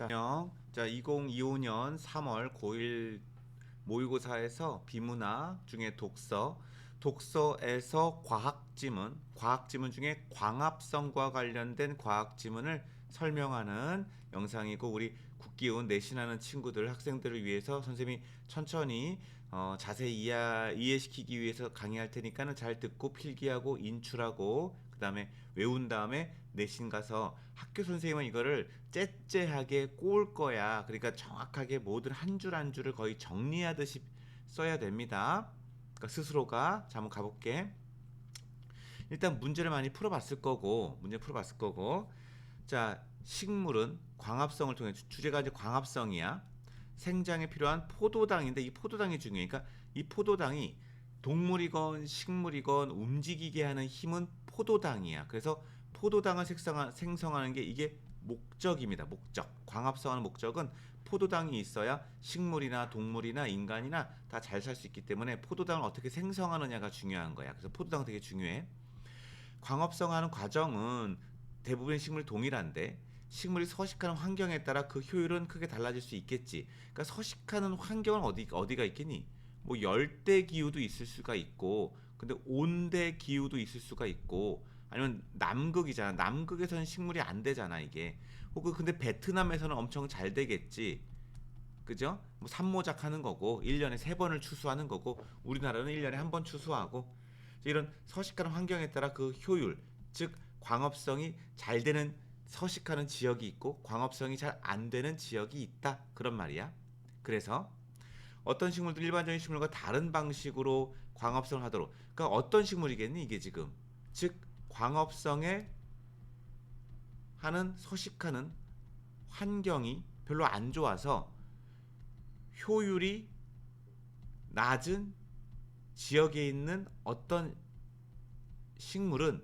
자, 2025년 3월 고1 모의고사에서 비문학 중에 독서에서 과학지문 중에 광합성과 관련된 과학지문을 설명하는 영상이고, 우리 국기운 내신하는 친구들, 학생들을 위해서 선생님이 천천히 자세히 이해시키기 위해서 강의할 테니까는 잘 듣고 필기하고 인출하고 그 다음에 외운 다음에 내신 가서 학교 선생님은 이거를 째째하게 꼬을 거야. 그러니까 정확하게 모든 한 줄 한 줄을 거의 정리하듯이 써야 됩니다. 그러니까 스스로가. 자, 한번 가볼게. 일단 문제 풀어봤을 거고, 자, 식물은 광합성을 통해, 주제가 이제 광합성이야. 생장에 필요한 포도당인데, 이 포도당이 중요해. 그러니까 이 포도당이 동물이건 식물이건 움직이게 하는 힘은 포도당이야. 그래서 포도당을 생성하는 게 이게 목적입니다. 목적. 광합성하는 목적은 포도당이 있어야 식물이나 동물이나 인간이나 다 잘 살 수 있기 때문에 포도당을 어떻게 생성하느냐가 중요한 거야. 그래서 포도당 되게 중요해. 광합성하는 과정은 대부분의 식물이 동일한데, 식물이 서식하는 환경에 따라 그 효율은 크게 달라질 수 있겠지. 그러니까 서식하는 환경은 어디가 있겠니? 뭐 열대 기후도 있을 수가 있고, 근데 온대 기후도 있을 수가 있고, 아니면 남극이잖아. 남극에서는 식물이 안 되잖아, 이게. 혹은 근데 베트남에서는 엄청 잘 되겠지. 그죠? 뭐 산모작 하는 거고, 1년에 3번을 추수하는 거고, 우리나라는 1년에 1번 추수하고. 이런 서식하는 환경에 따라 그 효율, 즉 광합성이 잘 되는 서식하는 지역이 있고 광합성이 잘 안 되는 지역이 있다, 그런 말이야. 그래서 어떤 식물도 일반적인 식물과 다른 방식으로 광합성을 하도록, 그러니까 어떤 식물이겠니 이게 지금. 즉 광합성에 하는 서식하는 환경이 별로 안 좋아서 효율이 낮은 지역에 있는 어떤 식물은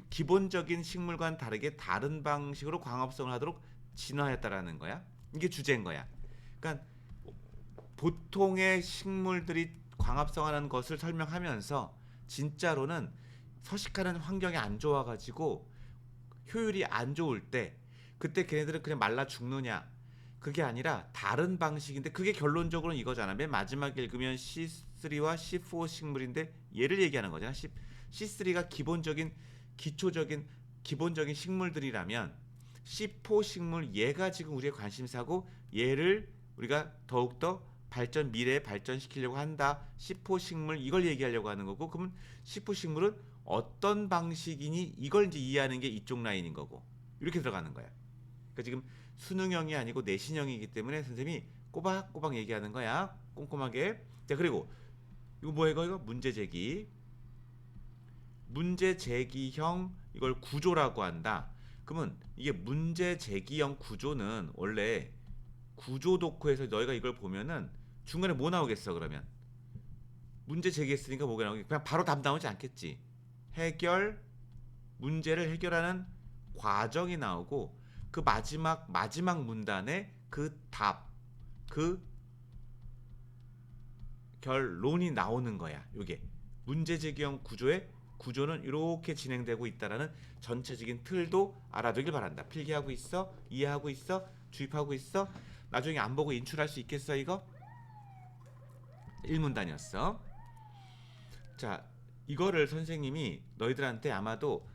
기본적인 식물과는 다르게 다른 방식으로 광합성을 하도록 진화했다라는 거야. 이게 주제인 거야. 그러니까 보통의 식물들이 광합성하는 것을 설명하면서 진짜로는 서식하는 환경이 안 좋아가지고 효율이 안 좋을 때, 그때 걔네들은 그냥 말라 죽느냐, 그게 아니라 다른 방식인데, 그게 결론적으로는 이거잖아. 맨 마지막에 읽으면 C3와 C4 식물인데 얘를 얘기하는 거잖아. C3가 기본적인 식물들이라면 C4 식물, 얘가 지금 우리의 관심사고, 얘를 우리가 더욱더 미래에 발전시키려고 한다. C4 식물, 이걸 얘기하려고 하는 거고, 그러면 C4 식물은 어떤 방식이니, 이걸 이제 이해하는 게 이쪽 라인인 거고, 이렇게 들어가는 거야. 그러니까 지금 수능형이 아니고 내신형이기 때문에 선생님이 꼬박꼬박 얘기하는 거야. 꼼꼼하게. 자, 그리고 이거 뭐야, 이거 문제 제기형, 이걸 구조라고 한다. 그러면 이게 문제 제기형 구조는 원래 구조 도쿠에서 너희가 이걸 보면은 중간에 뭐 나오겠어? 그러면 문제 제기했으니까 뭐가 나오겠? 그냥 바로 답 나오지 않겠지. 문제를 해결하는 과정이 나오고, 그 마지막 문단에 그 답, 그 결론이 나오는 거야. 이게 문제 제기형 구조는 이렇게 진행되고 있다라는 전체적인 틀도 알아두길 바란다. 필기하고 있어? 이해하고 있어? 주입하고 있어? 나중에 안 보고 인출할 수 있겠어 이거? 1문단이었어. 자, 이거를 선생님이 너희들한테 아마도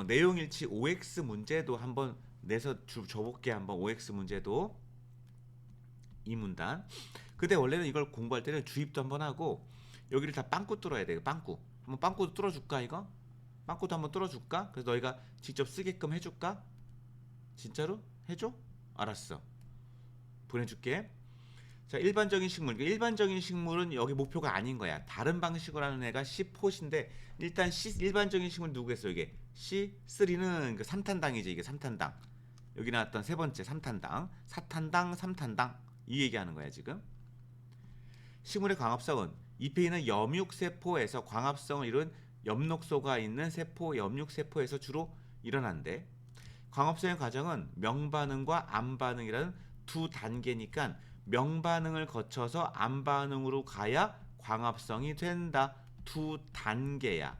내용일치 OX 문제도 한번 내서 줘볼게. 한번 OX 문제도 이 문단. 근데 원래는 이걸 공부할 때는 주입도 한번 하고 여기를 다 빵꾸 뚫어야 돼. 빵꾸. 한번 빵꾸도 뚫어줄까 이거? 빵꾸도 한번 뚫어줄까? 그래서 너희가 직접 쓰게끔 해줄까? 진짜로? 해줘? 알았어. 보내줄게. 자, 일반적인 식물은 여기 목표가 아닌 거야. 다른 방식으로 하는 애가 C4인데, 일단 일반적인 식물 누구겠어 이게? C3는 그 삼탄당이지. 이게 삼탄당. 여기 나왔던 세 번째 삼탄당. 사탄당, 삼탄당. 이 얘기하는 거야 지금. 식물의 광합성은 잎에 있는 염육세포에서 광합성을 이룬 엽록소가 있는 세포, 염육세포에서 주로 일어난대. 광합성의 과정은 명반응과 암반응이라는 두 단계니까 명반응을 거쳐서 암반응으로 가야 광합성이 된다. 두 단계야.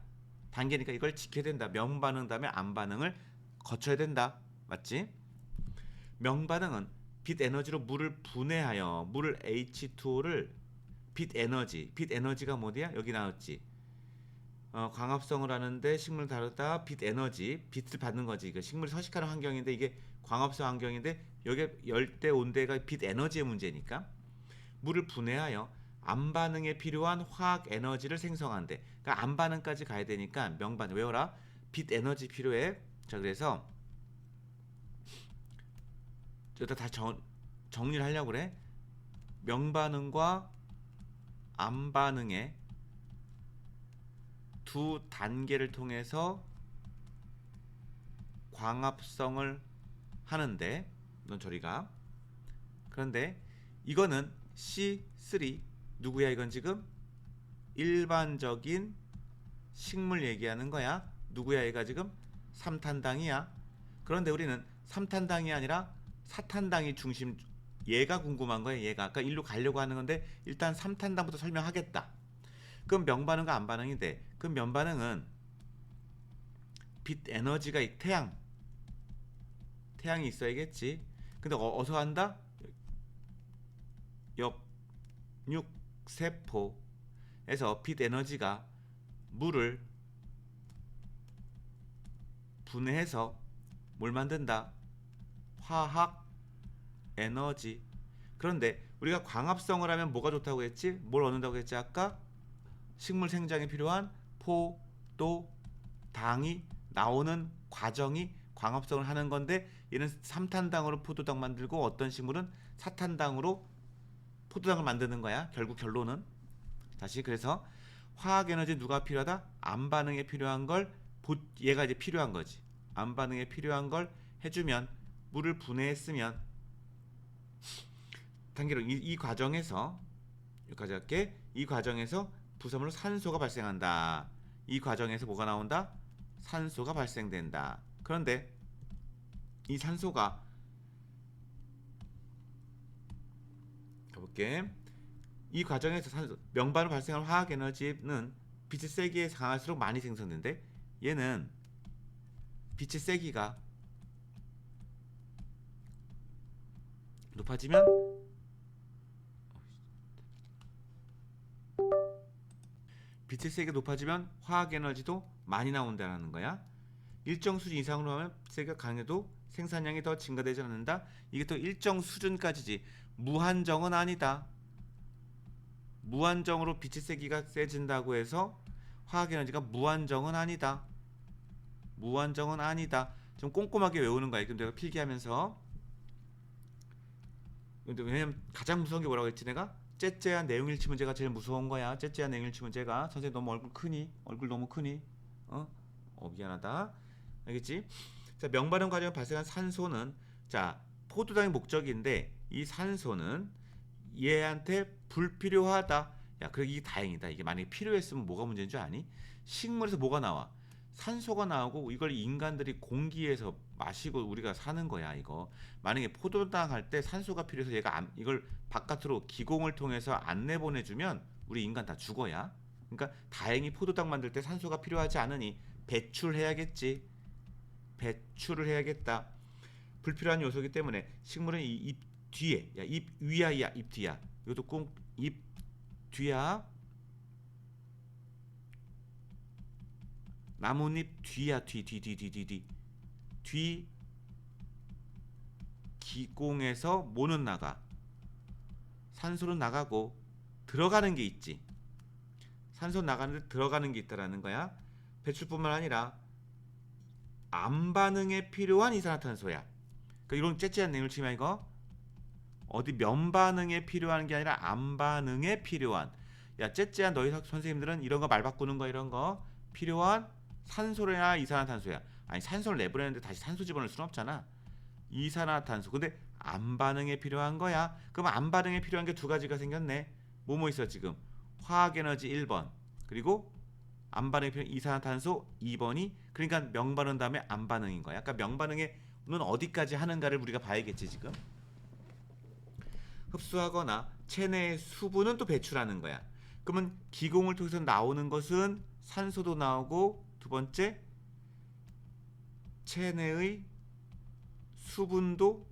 단계니까 이걸 지켜야 된다. 명반응 다음에 암반응을 거쳐야 된다. 맞지? 명반응은 빛 에너지로 물을 분해하여 물을 H2O를 빛 에너지가 뭐야? 여기 나왔지. 광합성을 하는데 식물 다르다. 빛 에너지, 빛을 받는 거지. 그 식물이 서식하는 환경인데 이게 광합성 환경인데 여기 열대 온대가 빛 에너지의 문제니까 물을 분해하여 암반응에 필요한 화학 에너지를 생성한대. 그러니까 암반응까지 가야 되니까 명반 외워라. 빛 에너지 필요해. 자, 그래서 여기다 다 정리를 하려고 그래. 명반응과 암반응의 두 단계를 통해서 광합성을 하는데 넌 저리 가. 그런데 이거는 C3 누구야? 이건 지금 일반적인 식물 얘기하는 거야. 누구야? 얘가 지금 삼탄당이야. 그런데 우리는 삼탄당이 아니라 사탄당이 중심. 얘가 궁금한 거야. 얘가 아까 일로 가려고 하는 건데 일단 삼탄당부터 설명하겠다. 그럼 명반응과 암반응이 돼. 그럼 면반응은 빛 에너지가 태양이 있어야겠지. 근데 어디서 한다? 역육세포에서 빛 에너지가 물을 분해해서 뭘 만든다? 화학 에너지. 그런데 우리가 광합성을 하면 뭐가 좋다고 했지? 뭘 얻는다고 했지 아까? 식물 생장에 필요한 포도 당이 나오는 과정이 광합성을 하는 건데 얘는 삼탄당으로 포도당 만들고 어떤 식물은 사탄당으로 포도당을 만드는 거야. 결국 결론은 다시 그래서 화학 에너지 누가 필요하다? 암반응에 필요한 걸 얘가 이제 필요한 거지. 암반응에 필요한 걸 해주면 물을 분해했으면 단계로 이 과정에서 여기까지 할게. 이 과정에서 부섬으로 산소가 발생한다. 이 과정에서 뭐가 나온다? 산소가 발생된다. 그런데 이 산소가 가볼게. 이 과정에서 명반으로 발생한 화학 에너지는 빛의 세기에 강할수록 많이 생성된대. 얘는 빛의 세기가 높아지면 빛의 세기가 높아지면 화학 에너지도 많이 나온다는 거야. 일정 수준 이상으로 하면 세기가 강해도 생산량이 더 증가되지 않는다. 이게 또 일정 수준까지지. 무한정은 아니다. 무한정으로 빛의 세기가 세진다고 해서 화학 에너지가 무한정은 아니다. 무한정은 아니다. 좀 꼼꼼하게 외우는 거야. 내가 필기하면서. 근데 왜냐면 가장 무서운 게 뭐라고 했지 내가? 째째한 내용일치 문제가 제일 무서운 거야. 째째한 내용일치 문제가. 선생님 너무 얼굴 크니? 얼굴 너무 크니? 미안하다. 알겠지? 자, 명반응 과정에 발생한 산소는 자 포도당의 목적인데 이 산소는 얘한테 불필요하다. 야, 그래 이게 다행이다. 이게 만약에 필요했으면 뭐가 문제인 줄 아니? 식물에서 뭐가 나와? 산소가 나오고 이걸 인간들이 공기에서 마시고 우리가 사는 거야. 이거 만약에 포도당 할 때 산소가 필요해서 얘가 이걸 바깥으로 기공을 통해서 안 내보내주면 우리 인간 다 죽어야. 그러니까 다행히 포도당 만들 때 산소가 필요하지 않으니 배출해야겠지. 배출을 해야겠다. 불필요한 요소이기 때문에 식물은 이 잎 뒤에, 야, 잎 위야, 잎 뒤야. 이것도 꼭 잎 뒤야. 나뭇잎 뒤야, 뒤 기공에서 뭐는 나가? 산소는 나가고 들어가는 게 있지. 산소 나가는데 들어가는 게 있다라는 거야. 배출뿐만 아니라 암반응에 필요한 이산화탄소야. 그러니까 이런 째째한 내용을 치면 이거 어디 면반응에 필요한 게 아니라 암반응에 필요한. 야, 째째한 너희 선생님들은 이런 거 말 바꾸는 거 이런 거 필요한 산소냐 이산화탄소야. 아니 산소를 내보내는데 다시 산소 집어넣을 수는 없잖아. 이산화탄소. 근데 암반응에 필요한 거야. 그럼 암반응에 필요한 게 두 가지가 생겼네. 뭐뭐 있어 지금? 화학에너지 1번 그리고 암반응에 필요한 이산화탄소 2번이 그러니까 명반응 다음에 암반응인 거야. 그러니까 명반응에는 어디까지 하는가를 우리가 봐야겠지 지금. 흡수하거나 체내의 수분은 또 배출하는 거야. 그러면 기공을 통해서 나오는 것은 산소도 나오고 두 번째 체내의 수분도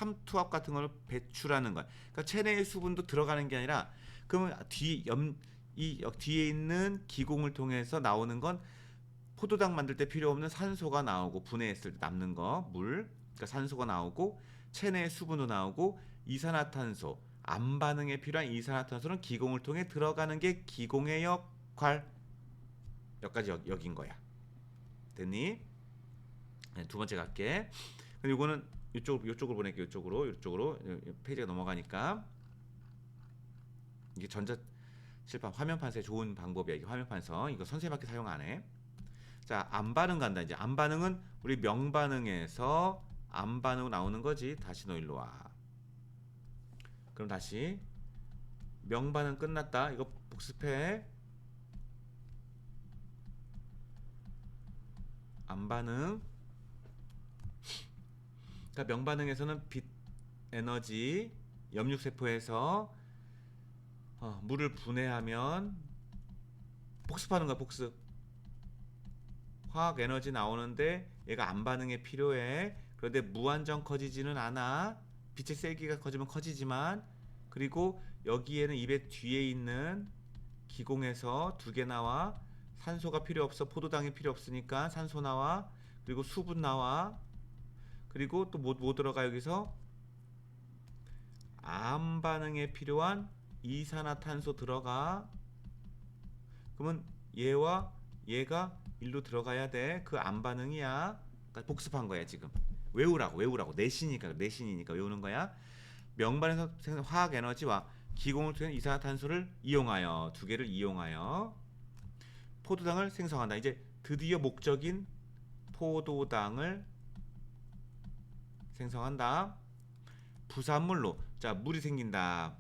삼투압 같은 걸 배출하는 거야. 그러니까 체내의 수분도 들어가는 게 아니라 그러면 뒤에 있는 기공을 통해서 나오는 건 포도당 만들 때 필요 없는 산소가 나오고 분해했을 때 남는 거 물, 그러니까 산소가 나오고 체내의 수분도 나오고 이산화탄소, 암 반응에 필요한 이산화탄소는 기공을 통해 들어가는 게 기공의 역할. 여기까지 여긴 거야. 됐니? 네, 두 번째 갈게. 근데 이거는 이쪽으로 보낼게요. 이쪽으로 페이지가 넘어가니까 이게 전자칠판 화면판서에 좋은 방법이야. 이게 화면판서 이거 선생님밖에 사용 안 해. 자, 암반응 간다. 이제 암반응은 우리 명반응에서 암반응 나오는 거지. 다시 너 일로 와. 그럼 다시 명반응 끝났다. 이거 복습해. 암반응. 그러니까 명반응에서는 빛 에너지 염육세포에서 물을 분해하면 복습하는 거야. 복습. 화학 에너지 나오는데 얘가 암반응에 필요해. 그런데 무한정 커지지는 않아. 빛의 세기가 커지면 커지지만, 그리고 여기에는 입에 뒤에 있는 기공에서 두 개 나와. 산소가 필요 없어. 포도당이 필요 없으니까 산소 나와. 그리고 수분 나와. 그리고 또 뭐 들어가 여기서 암 반응에 필요한 이산화탄소 들어가. 그러면 얘와 얘가 일로 들어가야 돼. 그 암 반응이야. 그러니까 복습한 거야 지금. 외우라고. 내신이니까 외우는 거야. 명반에서 생성 화학 에너지와 기공을 통해 이산화탄소를 이용하여, 두 개를 이용하여 포도당을 생성한다. 이제 드디어 목적인 포도당을 생성한다. 부산물로, 자, 물이 생긴다.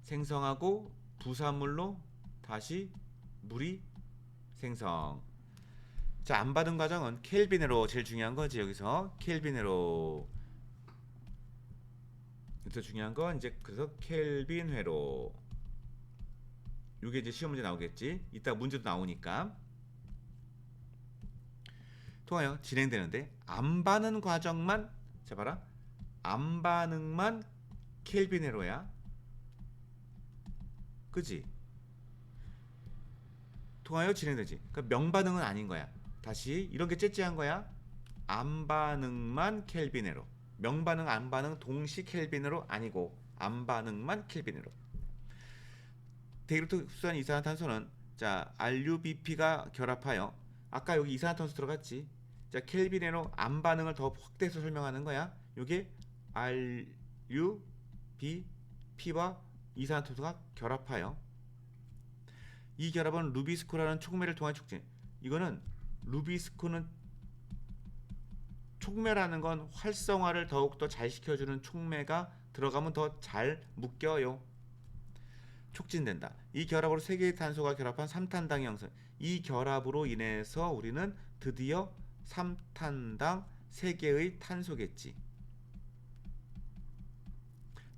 생성하고 부산물로 다시 물이 생성. 자, 암반응 과정은 켈빈으로 제일 중요한 거지. 여기서 켈빈으로. 그래서 중요한 건 이제 그래서 켈빈 회로. 이게 이제 시험 문제 나오겠지. 이따 문제도 나오니까. 통하여 진행되는데 암반응 과정만, 자 봐라. 암반응만 켈빈 회로야. 그지? 통하여 진행되지. 그러니까 명반응은 아닌 거야. 다시 이런 게 째째한 거야. 암반응만 켈빈 회로. 명반응, 암반응 동시 켈빈 회로 아니고 암반응만 켈빈 회로. 대기로 흡수한 이산화탄소는 자 RUBP가 결합하여, 아까 여기 이산화탄소 들어갔지. 자 켈빈 회로 암반응을 더 확대해서 설명하는 거야. 이게 RUBP와 이산화탄소가 결합하여, 이 결합은 루비스코라는 촉매를 통한 촉진. 이거는 루비스코는 촉매라는 건 활성화를 더욱더 잘 시켜주는 촉매가 들어가면 더 잘 묶여요. 촉진된다. 이 결합으로 세 개의 탄소가 결합한 삼탄당이 형성. 이 결합으로 인해서 우리는 드디어 삼탄당 세 개의 탄소겠지.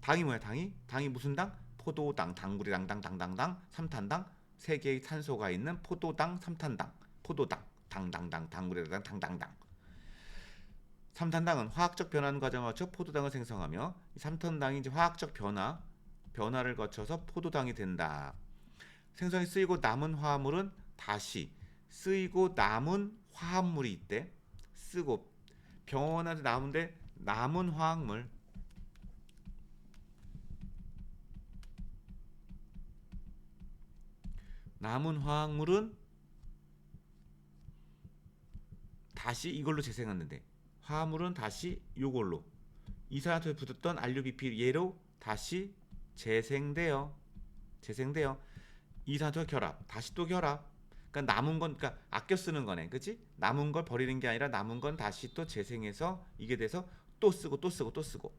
당이 뭐야? 당이 무슨 당? 포도당, 당구리당, 당당당, 삼탄당. 세 개의 탄소가 있는 포도당, 삼탄당. 포도당, 당당당, 당구리당, 당당당. 삼탄당은 화학적 변환 과정을 거쳐 포도당을 생성하며, 삼탄당이 이제 화학적 변화를 거쳐서 포도당이 된다. 생성이 쓰이고 남은 화합물은 다시 쓰이고 남은 화합물이 있대. 쓰고 변화도 남은데 남은 화학물, 남은 화학물은 다시 이걸로 재생하는데, 화합물은 다시 이걸로 이산화탄소에 붙었던 RUBP 얘로 다시 재생돼요. 이산화탄소 결합, 다시 또 결합. 그러니까 남은 건, 그러니까 아껴 쓰는 거네, 그렇지? 남은 걸 버리는 게 아니라 남은 건 다시 또 재생해서 이게 돼서 또 쓰고.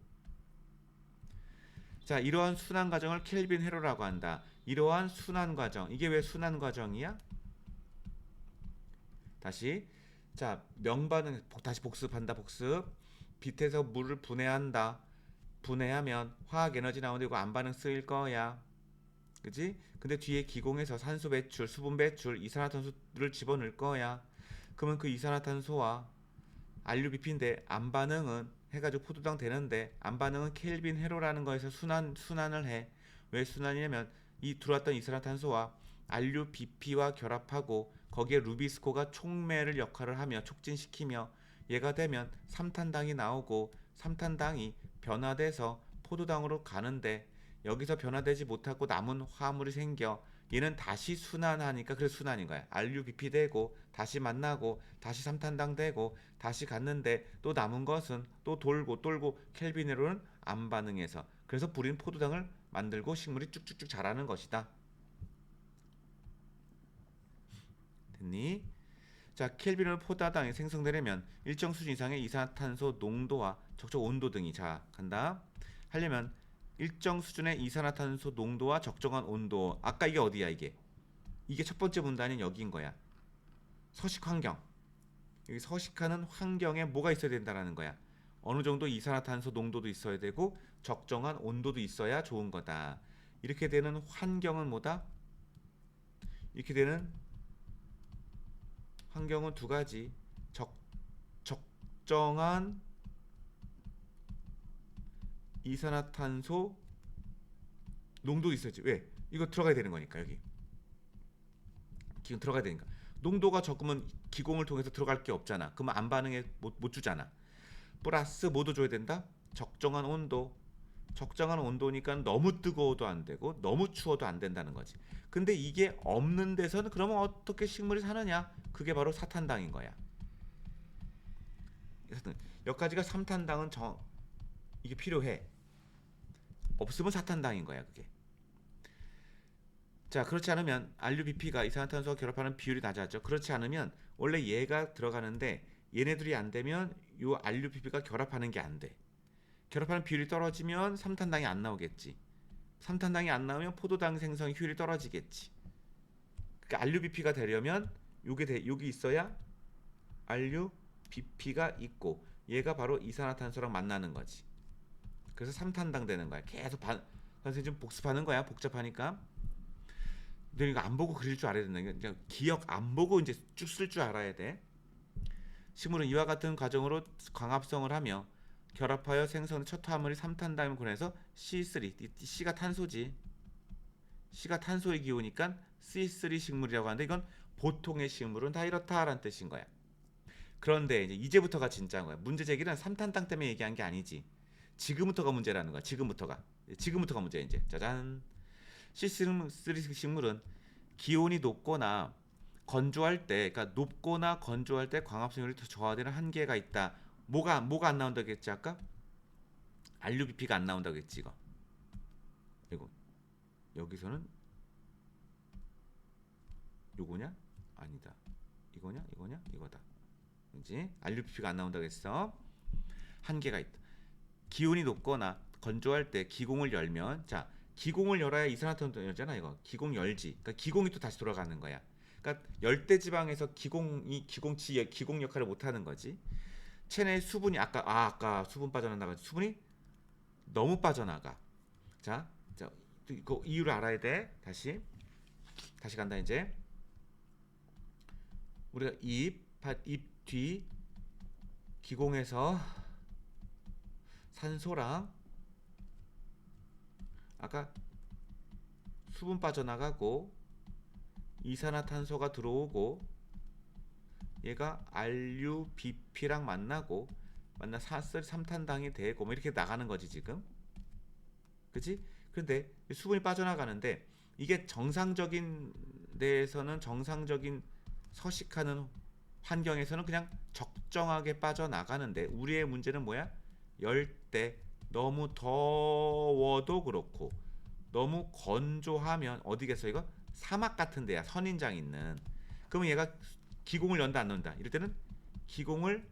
자, 이러한 순환 과정을 켈빈 회로라고 한다. 이러한 순환 과정, 이게 왜 순환 과정이야? 다시, 자, 명반응 다시 복습한다. 복습. 빛에서 물을 분해한다. 분해하면 화학 에너지 나오는데 이거 암반응 쓰일 거야. 그지? 근데 뒤에 기공에서 산소 배출, 수분 배출, 이산화탄소를 집어넣을 거야. 그러면 그 이산화탄소와 RUBP인데 안 반응은 해가지고 포도당 되는데 안 반응은 켈빈 회로라는 거에서 순환을 해. 왜 순환이냐면 이 들어왔던 이산화탄소와 RUBP와 결합하고 거기에 루비스코가 촉매를 역할을 하며 촉진시키며 얘가 되면 삼탄당이 나오고 삼탄당이 변화돼서 포도당으로 가는데 여기서 변화되지 못하고 남은 화합물이 생겨 얘는 다시 순환하니까 그래서 순환인 거야. RUBP 되고 다시 만나고 다시 삼탄당 되고 다시 갔는데 또 남은 것은 또 돌고 켈빈으로는 안 반응해서 그래서 뿌린 포도당을 만들고 식물이 쭉쭉쭉 자라는 것이다. 됐니? 자, 켈빈으로 포도당이 생성되려면 일정 수준 이상의 이산화탄소 농도와 적정 온도 등이 자 간다. 하려면 일정 수준의 이산화탄소 농도와 적정한 온도. 아까 이게 어디야 이게 첫 번째 문단인 여기인 거야. 서식 환경. 여기 서식하는 환경에 뭐가 있어야 된다라는 거야. 어느 정도 이산화탄소 농도도 있어야 되고 적정한 온도도 있어야 좋은 거다. 이렇게 되는 환경은 뭐다? 이렇게 되는 환경은 두 가지. 적정한 이산화탄소 농도 있어야지. 왜? 이거 들어가야 되는 거니까 여기. 기공 들어가야 되니까. 농도가 적으면 기공을 통해서 들어갈 게 없잖아. 그러면 안 반응해 못 주잖아. 플러스 뭐도 줘야 된다? 적정한 온도. 적정한 온도니까 너무 뜨거워도 안 되고 너무 추워도 안 된다는 거지. 근데 이게 없는 데서는 그러면 어떻게 식물이 사느냐? 그게 바로 사탄당인 거야. 여기까지가 삼탄당은 이게 필요해. 없으면 사탄당인 거야 그게. 자, 그렇지 않으면 RUBP가 이산화탄소와 결합하는 비율이 낮아져. 그렇지 않으면 원래 얘가 들어가는데 얘네들이 안 되면 요 RUBP가 결합하는 게 안 돼. 결합하는 비율이 떨어지면 삼탄당이 안 나오겠지. 삼탄당이 안 나오면 포도당 생성 효율이 떨어지겠지. 그러니까 RUBP가 되려면 여기 있어야 RUBP가 있고 얘가 바로 이산화탄소랑 만나는 거지. 그래서 삼탄당 되는 거야. 계속 선생님 좀 복습하는 거야. 복잡하니까. 근데 이거 안 보고 그릴 줄 알아야 된다. 그냥 기억 안 보고 이제 쭉 쓸 줄 알아야 돼. 식물은 이와 같은 과정으로 광합성을 하며 결합하여 생성된 첫 화합물이 삼탄당을 보내서 C3, C가 탄소지. C가 탄소의 기호니까 C3 식물이라고 하는데 이건 보통의 식물은 다 이렇다라는 뜻인 거야. 그런데 이제부터가 진짜인 거야. 문제 제기는 삼탄당 때문에 얘기한 게 아니지. 지금부터가 문제라는 거야. 지금부터가 문제야 이제. 짜잔. C3 식물은 기온이 높거나 건조할 때, 그러니까 높거나 건조할 때 광합성률이 더 저하되는 한계가 있다. 뭐가 안 나온다고 했지 아까? RUBP가 안 나온다고 했지 이거. 이거 여기서는 요거냐? 아니다. 이거냐? 이거다. 그지? RUBP가 안 나온다고 했어. 한계가 있다. 기온이 높거나 건조할 때 기공을 열면, 자, 기공을 열어야 이산화탄소 열잖아 이거. 기공 열지. 그러니까 기공이 또 다시 돌아가는 거야. 그러니까 열대 지방에서 기공 역할을 못 하는 거지. 체내 수분이 아까 수분 빠져나가. 수분이 너무 빠져나가. 자, 그 이유를 알아야 돼. 다시 간다 이제. 우리가 잎 뒤 기공에서 산소랑 아까 수분 빠져나가고 이산화탄소가 들어오고 얘가 RUBP랑 만나 삼탄당이 되고 뭐 이렇게 나가는 거지 지금. 그치? 근데 수분이 빠져나가는데 이게 정상적인 데에서는 정상적인 서식하는 환경에서는 그냥 적정하게 빠져나가는데 우리의 문제는 뭐야? 열대 너무 더워도 그렇고 너무 건조하면 어디겠어 이거? 사막 같은 데야. 선인장 있는. 그러면 얘가 기공을 연다 안 연다? 이럴 때는 기공을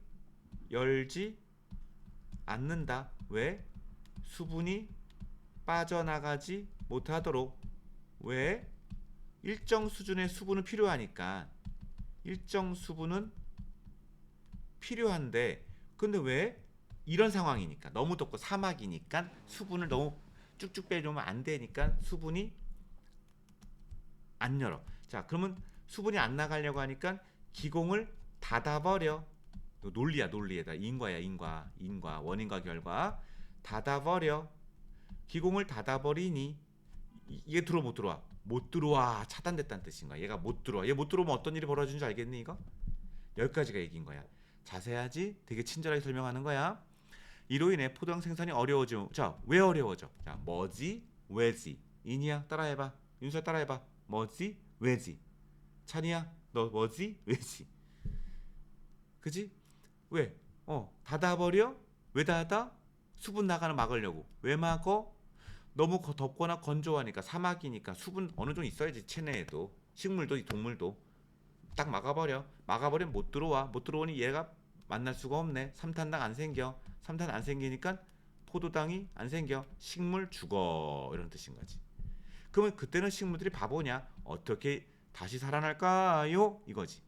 열지 않는다. 왜? 수분이 빠져나가지 못하도록. 왜? 일정 수준의 수분은 필요하니까. 일정 수분은 필요한데 근데 왜? 이런 상황이니까. 너무 덥고 사막이니까 수분을 너무 쭉쭉 빼주면 안 되니까 수분이 안 열어. 자, 그러면 수분이 안 나가려고 하니까 기공을 닫아버려. 논리야 논리에다 인과야 인과 원인과 결과 닫아버려 기공을 닫아버리니 이게 들어와 못 들어와 못 들어와 차단됐다는 뜻인 거야. 얘가 못 들어와. 얘 못 들어오면 어떤 일이 벌어지는 줄 알겠니 이거? 여기까지가 얘기인 거야. 자세하지? 되게 친절하게 설명하는 거야. 이로 인해 포도당 생산이 어려워져. 자, 왜 어려워져? 자, 뭐지? 왜지? 이니야 따라해봐. 윤서 따라해봐. 뭐지? 왜지? 찬이야 너 뭐지? 왜지? 그지? 왜? 닫아버려? 왜 닫아? 수분 나가는 막으려고. 왜 막어? 너무 덥거나 건조하니까 사막이니까 수분 어느 정도 있어야지 체내에도 식물도 동물도 딱 막아버려. 막아버리면 못 들어와. 못 들어오니 얘가 만날 수가 없네. 삼탄당 안 생겨. 삼탄 안 생기니까 포도당이 안 생겨. 식물 죽어 이런 뜻인 거지. 그러면 그때는 식물들이 바보냐? 어떻게 다시 살아날까요? 이거지.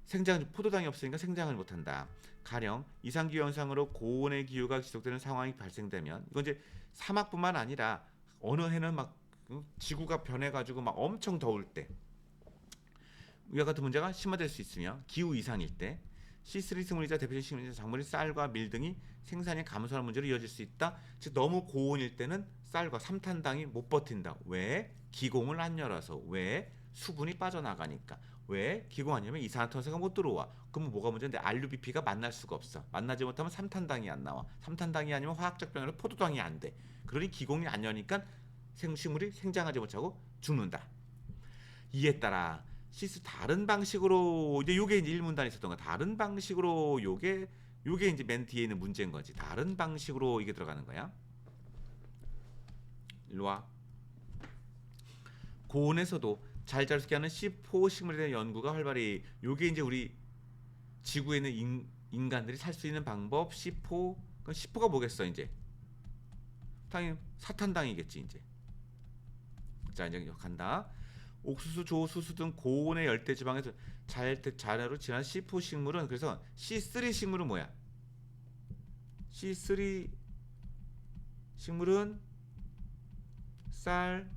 생장 포도당이 없으니까 생장을 못한다. 가령 이상기후 현상으로 고온의 기후가 지속되는 상황이 발생되면 이건 이제 사막뿐만 아니라 어느 해는 막 지구가 변해가지고 막 엄청 더울 때 이와 같은 문제가 심화될 수 있으며 기후 이상일 때 C3 식물이자 대표적인 식물이자 작물인 쌀과 밀 등이 생산이 감소하는 문제로 이어질 수 있다. 즉 너무 고온일 때는 쌀과 삼탄당이 못 버틴다. 왜? 기공을 안 열어서. 왜? 수분이 빠져나가니까. 왜? 기공 안 열면 이산화탄소가 못 들어와. 그러면 뭐가 문제인데 RUBP가 만날 수가 없어. 만나지 못하면 삼탄당이 안 나와. 삼탄당이 아니면 화학적 변화로 포도당이 안 돼. 그러니 기공이 안 여니까 생식물이 생장하지 못하고 죽는다. 이에 따라 시스 다른 방식으로 이제 요게 이제 1문단에 있었던 거 다른 방식으로 요게 이제 맨 뒤에 있는 문제인 거지. 다른 방식으로 이게 들어가는 거야. 일로 와. 고온에서도 잘 자라게 하는 C4 식물에 대한 연구가 활발히 요게 이제 우리 지구에 있는 인간들이 살 수 있는 방법 C4 그럼 C4가 뭐겠어 이제 당연히 사탄당이겠지 이제. 자 이제 간다. 옥수수, 조, 수수 등 고온의 열대 지방에서 자라로 지난 C4 식물은 그래서 C3 식물은 뭐야? C3 식물은 쌀,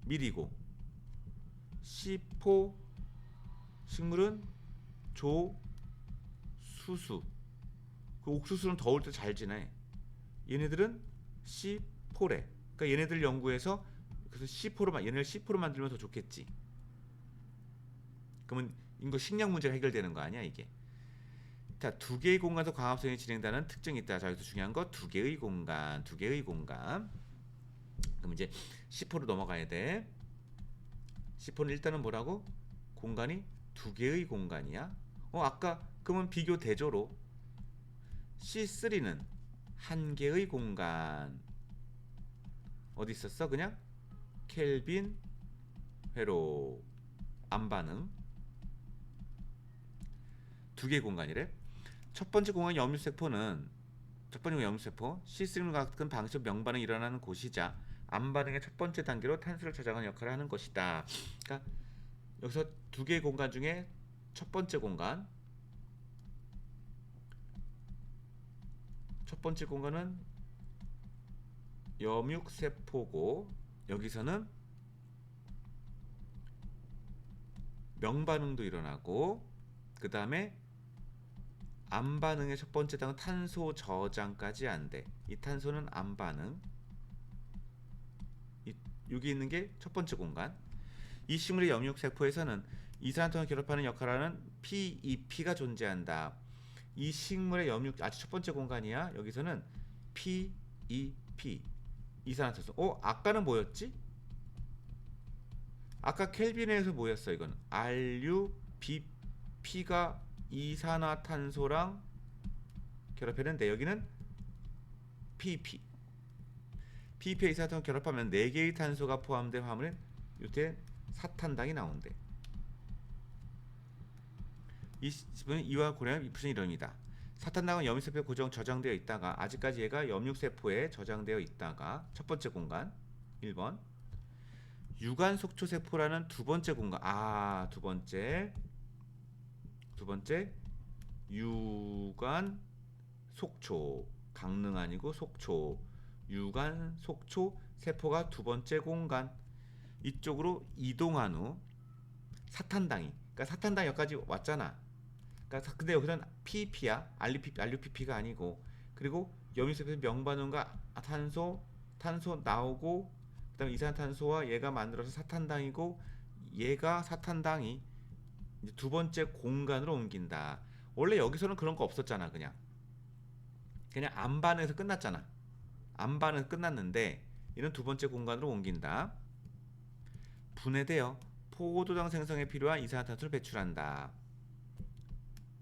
밀이고 C4 식물은 조, 수수. 그 옥수수는 더울 때 잘 지내. 얘네들은 C4래. 그러니까 얘네들 연구해서 그래서 C4로 얘네를 C4로 만들면 더 좋겠지. 그러면 이거 식량 문제가 해결되는 거 아니야 이게. 자, 두 개의 공간에서 광합성이 진행되는 특징이 있다. 자, 여기서 중요한 거 두 개의 공간. 그럼 이제 C4로 넘어가야 돼. C4는 일단은 뭐라고? 공간이 두 개의 공간이야. 아까 그러면 비교 대조로 C3는 한 개의 공간. 어디 있었어? 그냥 켈빈 회로 안 반응. 두 개의 공간이래. 첫 번째 공간 염류세포는 첫 번째 염류세포 C3과 같은 방식 명반응이 일어나는 곳이자 안 반응의 첫 번째 단계로 탄소를 저장하는 역할을 하는 것이다. 그러니까 여기서 두 개의 공간 중에 첫 번째 공간은 염육세포고 여기서는 명반응도 일어나고 그 다음에 암반응의 첫 번째 단계는 탄소 저장까지 안 돼. 이 탄소는 암반응. 여기 있는 게 첫 번째 공간. 이 식물의 염육세포에서는 이산화탄소 결합하는 역할을 하는 PEP가 존재한다. 이 식물의 염육 아주 첫 번째 공간이야. 여기서는 PEP 이산화탄소. 아까는 뭐였지? 아까 켈빈에서 뭐였어? 이건 RUBP가 이산화탄소랑 결합했는데 여기는 PEP. PEP와 이산화탄소 결합하면 4개의 탄소가 포함된 화물은 이때 사탄당이 나온대. 이 식물은 이와 고려하면 이프신 이론이다. 사탄당은 염류세포에 고정 저장되어 있다가 아직까지 얘가 염육세포에 저장되어 있다가 첫 번째 공간 1번 유관속초세포라는 두 번째 공간 두 번째 유관속초 강릉 아니고 속초 유관속초 세포가 두 번째 공간 이쪽으로 이동한 후 사탄당이 그러니까 사탄당 여기까지 왔잖아. 그러니까 근데 여기서는 PP야. RUPP가 아니고. 그리고 염유세포에서 명반응과 탄소 나오고 그다음에 이산화탄소와 얘가 만들어서 사탄당이고 얘가 사탄당이 이제 두 번째 공간으로 옮긴다. 원래 여기서는 그런 거 없었잖아. 그냥 안반에서 끝났잖아. 안반은 끝났는데 이는 두 번째 공간으로 옮긴다. 분해되어 포도당 생성에 필요한 이산화탄소를 배출한다.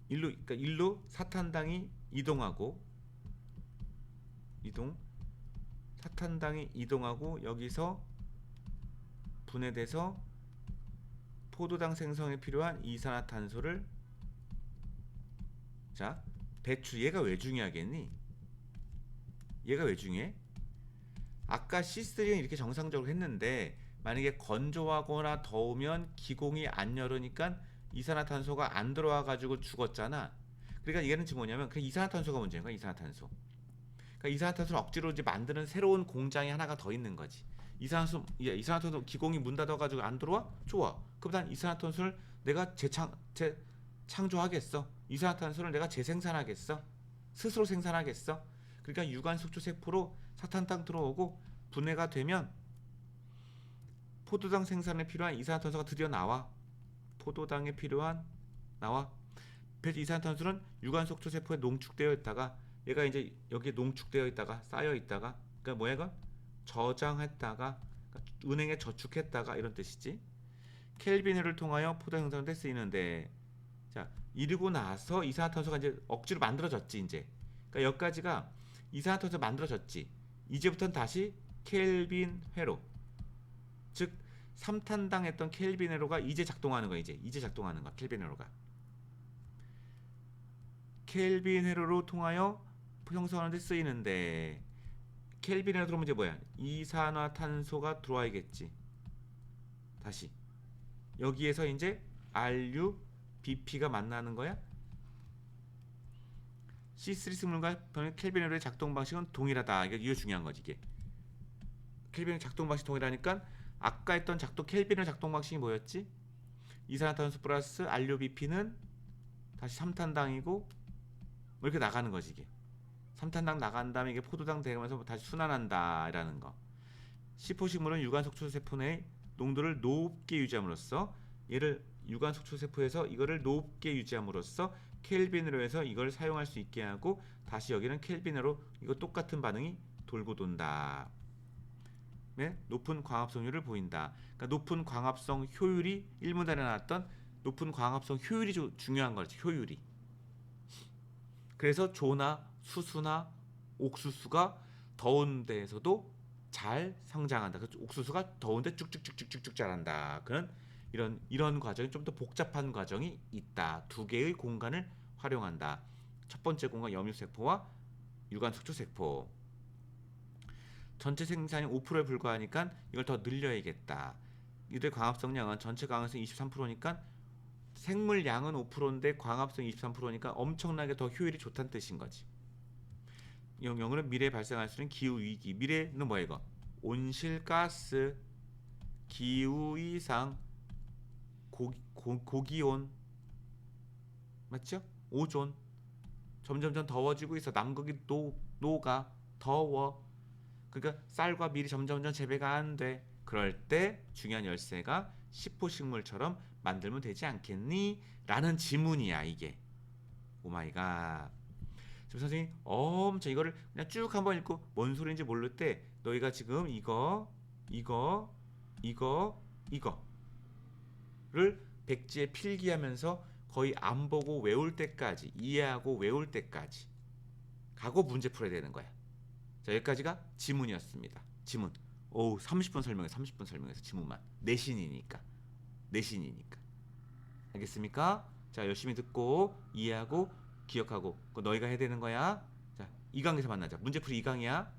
일로 사탄당이 사탄당이 이동하고 여기서 분해돼서 포도당 생성에 필요한 이산화탄소를 자 배출. 얘가 왜 중요하겠니? 얘가 왜 중요해? 아까 C3는 이렇게 정상적으로 했는데 만약에 건조하거나 더우면 기공이 안 열으니까 이산화탄소가 안 들어와 가지고 죽었잖아. 그러니까 얘는 지금 뭐냐면 그 이산화탄소가 문제인 거야. 그러니까 이산화탄소를 억지로 이제 만드는 새로운 공장이 하나가 더 있는 거지. 이산화탄소 기공이 문 닫아 가지고 안 들어와? 좋아. 그럼 난 이산화탄소를 내가 재창조하겠어. 이산화탄소를 내가 재생산하겠어. 스스로 생산하겠어. 그러니까 유관 속초 세포로 사탄당 들어오고 분해가 되면 포도당 생산에 필요한 이산화탄소가 드디어 나와. 포도당에 필요한 나와. 그래서 이산화탄소는 유관 속초 세포에 농축되어 있다가 얘가 이제 여기에 농축되어 있다가 쌓여 있다가 그러니까 뭐야 이건? 저장했다가 그러니까 은행에 저축했다가 이런 뜻이지. 켈빈회를 통하여 포도당 생산에 쓰이는데 자 이러고 나서 이산화탄소가 이제 억지로 만들어졌지 이제. 그러니까 여기까지가 이산화탄소 만들어졌지. 이제부터는 다시 켈빈 회로 즉 3탄당 했던 켈빈 회로가 이제 작동하는 거야. 이제 작동하는 거야. 켈빈 회로가 켈빈 회로로 통하여 형성하는 데 쓰이는데 켈빈 회로 들어오면 이제 뭐야? 이산화탄소가 들어와야겠지. 다시 여기에서 이제 RUBP가 만나는 거야. C3 승물과 켈빈 회로의 작동 방식은 동일하다. 이게 중요한 거지. 이게 켈빈 작동 방식 동일하니까 아까 했던 켈빈의 작동 방식이 뭐였지? 이산화탄소 플러스 RUBP는 다시 3탄당이고 뭐 이렇게 나가는 거지. 이게 3탄당 나간 다음에 이게 포도당 되면서 다시 순환한다라는 거. C4식물은 유관 속초 세포 내 농도를 높게 유지함으로써 얘를 유관 속초 세포에서 이거를 높게 유지함으로써 켈빈으로 해서 이걸 사용할 수 있게 하고 다시 여기는 켈빈으로 이거 똑같은 반응이 돌고 돈다. 네? 높은 광합성률을 보인다. 그러니까 높은 광합성 효율이 1문단에 나왔던 높은 광합성 효율이 중요한 거지. 효율이. 그래서 조나 수수나 옥수수가 더운 데에서도 잘 성장한다. 옥수수가 더운데 쭉쭉쭉쭉쭉 자란다. 그런 이런 과정이 좀 더 복잡한 과정이 있다. 두 개의 공간을 활용한다. 첫 번째 공간 염유세포와 유관속초세포. 전체 생산이 5%에 불과하니까 이걸 더 늘려야겠다. 이들 광합성량은 전체 광합성 23%니까 생물량은 5%인데 광합성 23%니까 엄청나게 더 효율이 좋다는 뜻인 거지. 영어는 미래에 발생할 수 있는 기후위기. 미래는 뭐야 이거? 온실가스, 기후이상, 고기온 맞죠? 오존 점점점 더워지고 있어. 남극이 녹아 더워. 그러니까 쌀과 밀이 점점점 재배가 안 돼. 그럴 때 중요한 열쇠가 시포식물처럼 만들면 되지 않겠니? 라는 지문이야 이게. 오마이갓. 지금 선생님 엄청 이거를 그냥 쭉 한번 읽고 뭔 소리인지 모를 때 너희가 지금 이거를 백지에 필기하면서 거의 안 보고 외울 때까지 이해하고 외울 때까지 가고 문제 풀어야 되는 거야. 자 여기까지가 지문이었습니다. 지문. 오 30분 설명해서 지문만 내신이니까 알겠습니까? 자 열심히 듣고 이해하고 기억하고 그거 너희가 해야 되는 거야. 자 2강에서 만나자. 문제풀이 2강이야.